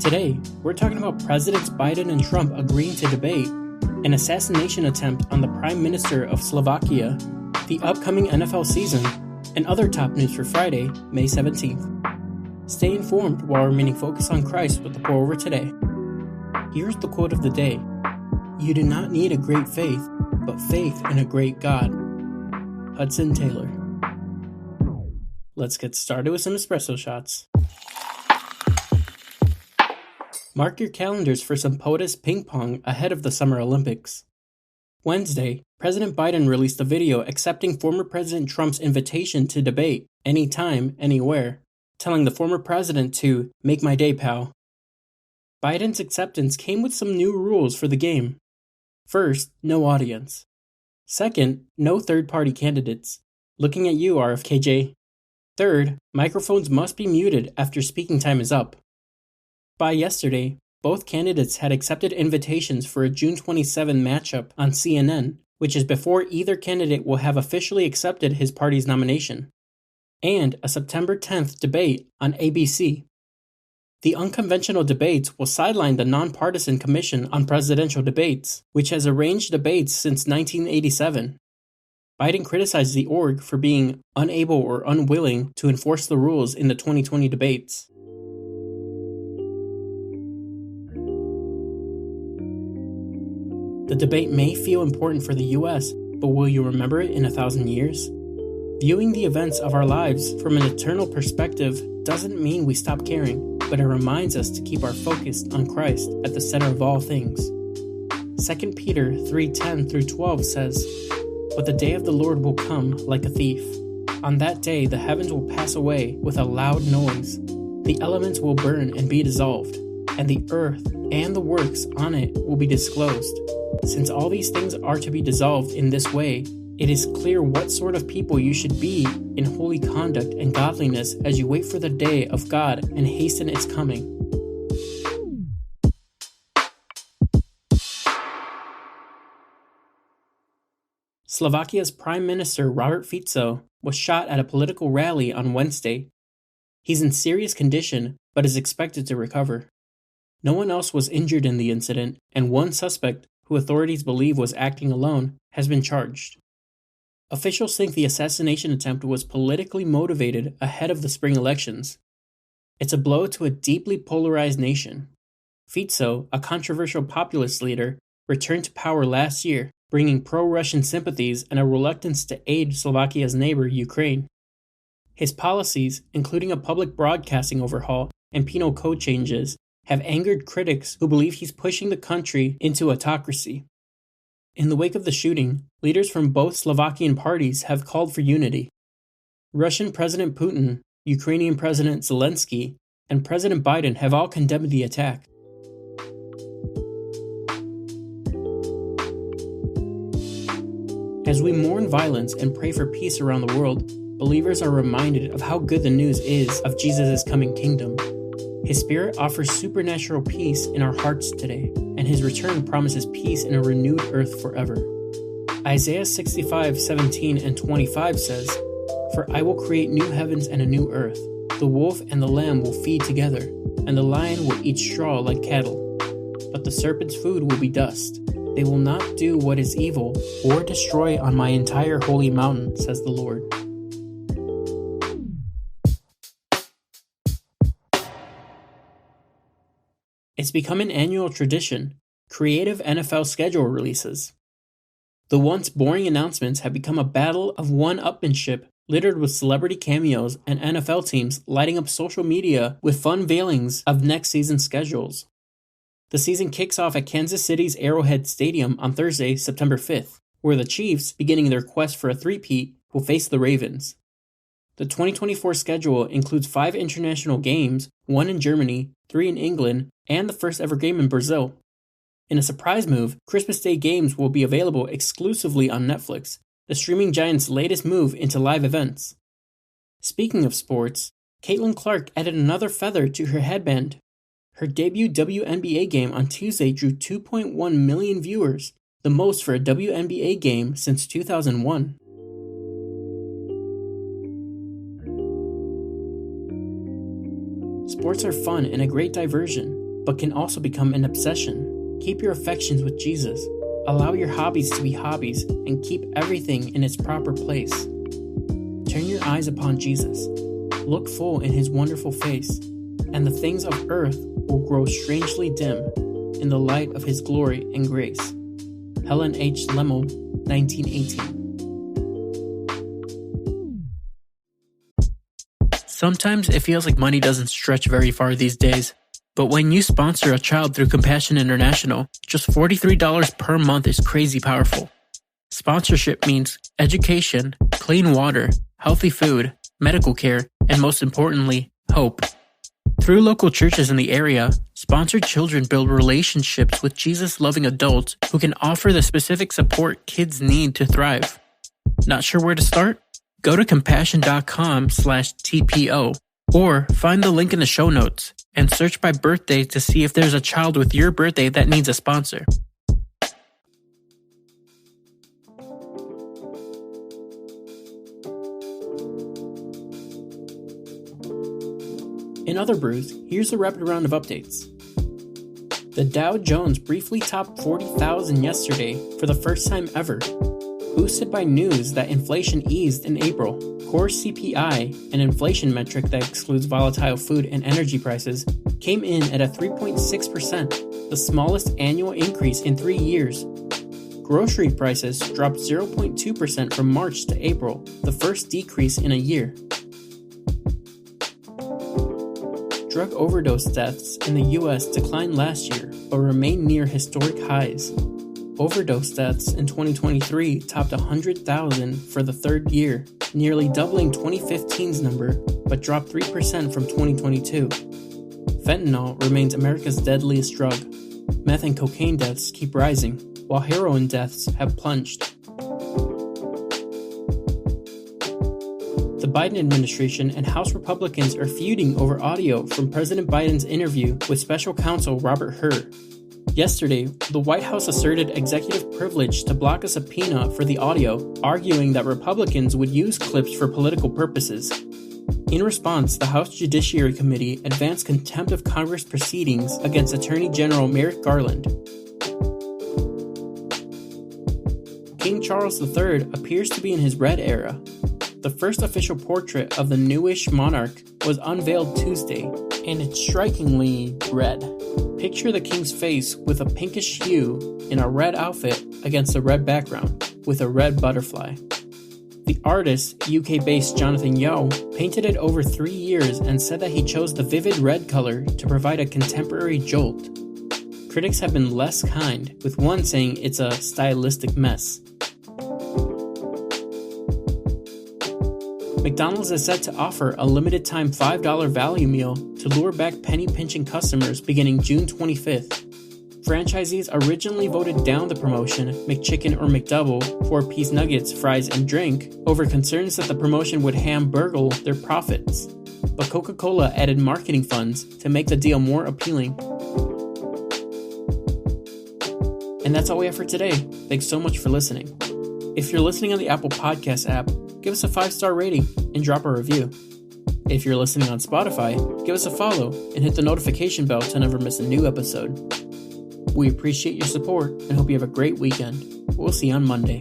Today, we're talking about Presidents Biden and Trump agreeing to debate, an assassination attempt on the Prime Minister of Slovakia, the upcoming NFL season, and other top news for Friday, May 17th. Stay informed while remaining focused on Christ with the pour-over today. Here's the quote of the day. You do not need a great faith, but faith in a great God. Hudson Taylor. Let's get started with some espresso shots. Mark your calendars for some POTUS ping pong ahead of the Summer Olympics. Wednesday, President Biden released a video accepting former President Trump's invitation to debate anytime, anywhere, telling the former president to make my day, pal. Biden's acceptance came with some new rules for the game. First, no audience. Second, no third-party candidates. Looking at you, RFKJ. Third, microphones must be muted after speaking time is up. By yesterday, both candidates had accepted invitations for a June 27 matchup on CNN, which is before either candidate will have officially accepted his party's nomination, and a September 10th debate on ABC. The unconventional debates will sideline the nonpartisan Commission on Presidential Debates, which has arranged debates since 1987. Biden criticized the org for being unable or unwilling to enforce the rules in the 2020 debates. The debate may feel important for the US, but will you remember it in 1,000 years? Viewing the events of our lives from an eternal perspective doesn't mean we stop caring, but it reminds us to keep our focus on Christ at the center of all things. 2 Peter 3:10-12 says, But the day of the Lord will come like a thief. On that day the heavens will pass away with a loud noise. The elements will burn and be dissolved, and the earth and the works on it will be disclosed. Since all these things are to be dissolved in this way, it is clear what sort of people you should be in holy conduct and godliness as you wait for the day of God and hasten its coming. Slovakia's Prime Minister Robert Fico was shot at a political rally on Wednesday. He's in serious condition, but is expected to recover. No one else was injured in the incident, and one suspect, who authorities believe was acting alone, has been charged. Officials think the assassination attempt was politically motivated ahead of the spring elections. It's a blow to a deeply polarized nation. Fico, a controversial populist leader, returned to power last year, bringing pro-Russian sympathies and a reluctance to aid Slovakia's neighbor, Ukraine. His policies, including a public broadcasting overhaul and penal code changes, have angered critics who believe he's pushing the country into autocracy. In the wake of the shooting, leaders from both Slovakian parties have called for unity. Russian President Putin, Ukrainian President Zelensky, and President Biden have all condemned the attack. As we mourn violence and pray for peace around the world, believers are reminded of how good the news is of Jesus' coming kingdom. His Spirit offers supernatural peace in our hearts today, and His return promises peace in a renewed earth forever. Isaiah 65:17-25 says, For I will create new heavens and a new earth. The wolf and the lamb will feed together, and the lion will eat straw like cattle. But the serpent's food will be dust. They will not do what is evil or destroy on my entire holy mountain, says the Lord. It's become an annual tradition, creative NFL schedule releases. The once boring announcements have become a battle of one-upmanship littered with celebrity cameos and NFL teams lighting up social media with fun veilings of next season's schedules. The season kicks off at Kansas City's Arrowhead Stadium on Thursday, September 5th, where the Chiefs, beginning their quest for a three-peat, will face the Ravens. The 2024 schedule includes 5 international games, 1 in Germany, 3 in England, and the first ever game in Brazil. In a surprise move, Christmas Day games will be available exclusively on Netflix, the streaming giant's latest move into live events. Speaking of sports, Caitlin Clark added another feather to her headband. Her debut WNBA game on Tuesday drew 2.1 million viewers, the most for a WNBA game since 2001. Sports are fun and a great diversion, but can also become an obsession. Keep your affections with Jesus. Allow your hobbies to be hobbies and keep everything in its proper place. Turn your eyes upon Jesus. Look full in his wonderful face, and the things of earth will grow strangely dim in the light of his glory and grace. Helen H. Lemmel, 1918. Sometimes it feels like money doesn't stretch very far these days. But when you sponsor a child through Compassion International, just $43 per month is crazy powerful. Sponsorship means education, clean water, healthy food, medical care, and most importantly, hope. Through local churches in the area, sponsored children build relationships with Jesus-loving adults who can offer the specific support kids need to thrive. Not sure where to start? Go to compassion.com/TPO or find the link in the show notes and search by birthday to see if there's a child with your birthday that needs a sponsor. In other brews, here's a rapid round of updates. The Dow Jones briefly topped 40,000 yesterday for the first time ever, boosted by news that inflation eased in April. Core CPI, an inflation metric that excludes volatile food and energy prices, came in at a 3.6%, the smallest annual increase in 3 years. Grocery prices dropped 0.2% from March to April, the first decrease in a year. Drug overdose deaths in the U.S. declined last year, but remain near historic highs. Overdose deaths in 2023 topped 100,000 for the third year, nearly doubling 2015's number, but dropped 3% from 2022. Fentanyl remains America's deadliest drug. Meth and cocaine deaths keep rising, while heroin deaths have plunged. The Biden administration and House Republicans are feuding over audio from President Biden's interview with special counsel Robert Hur. Yesterday, the White House asserted executive privilege to block a subpoena for the audio, arguing that Republicans would use clips for political purposes. In response, the House Judiciary Committee advanced contempt of Congress proceedings against Attorney General Merrick Garland. King Charles III appears to be in his red era. The first official portrait of the newish monarch was unveiled Tuesday, and it's strikingly red. Picture the king's face with a pinkish hue in a red outfit against a red background, with a red butterfly. The artist, UK-based Jonathan Yeo, painted it over 3 years and said that he chose the vivid red color to provide a contemporary jolt. Critics have been less kind, with one saying it's a stylistic mess. McDonald's is set to offer a limited-time $5 value meal to lure back penny-pinching customers beginning June 25th. Franchisees originally voted down the promotion, McChicken or McDouble, 4-piece nuggets, fries, and drink, over concerns that the promotion would hamburgle their profits. But Coca-Cola added marketing funds to make the deal more appealing. And that's all we have for today. Thanks so much for listening. If you're listening on the Apple Podcast app, give us a 5-star rating and drop a review. If you're listening on Spotify, give us a follow and hit the notification bell to never miss a new episode. We appreciate your support and hope you have a great weekend. We'll see you on Monday.